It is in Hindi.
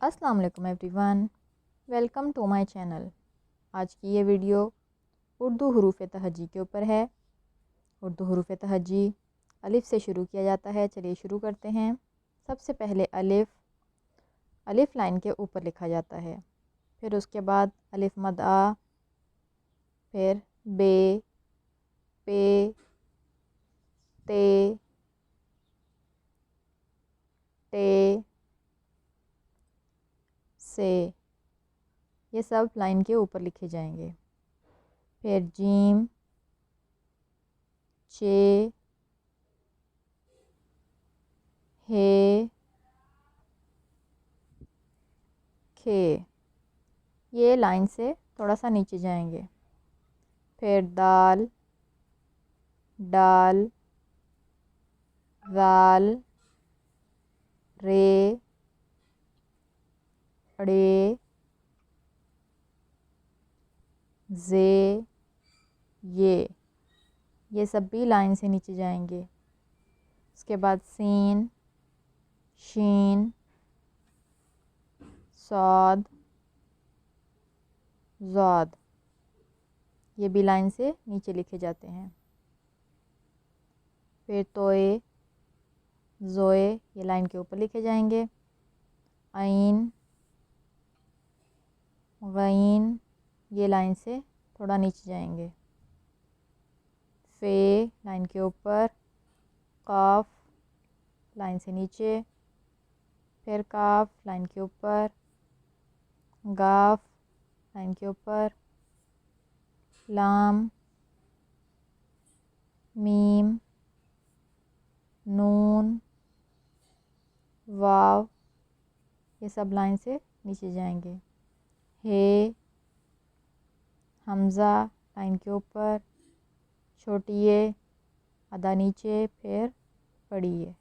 अस्सलाम वालेकुम everyone, welcome to my channel. आज की ये वीडियो उर्दू हरूफ तहज्जी के ऊपर है। उर्दू हरूफ तहज्जी अलिफ से शुरू किया जाता है। चलिए शुरू करते हैं। सबसे पहले अलिफ लाइन के ऊपर लिखा जाता है, फिर उसके बाद अलिफ मद आ, फिर बे, पे, ते, टे, से, ये सब लाइन के ऊपर लिखे जाएंगे। फिर जीम, चे, हे, खे, ये लाइन से थोड़ा सा नीचे जाएंगे। फिर दाल, डाल, वाल, रे, ड़े, जे, ये सब भी लाइन से नीचे जाएंगे। उसके बाद सीन, शीन, सौद, ज़ौद, ये भी लाइन से नीचे लिखे जाते हैं। फिर तोए, ज़ोए, ये लाइन के ऊपर लिखे जाएंगे। आइन, गईन, ये लाइन से थोड़ा नीचे जाएंगे। फे, लाइन के ऊपर। काफ, लाइन से नीचे। फिर काफ, लाइन के ऊपर। गाफ, लाइन के ऊपर। लाम, मीम, नून, वाव, ये सब लाइन से नीचे जाएंगे। हे, हमज़ा, लाइन के ऊपर। छोटी ये, आधा नीचे, फिर बड़ी ये।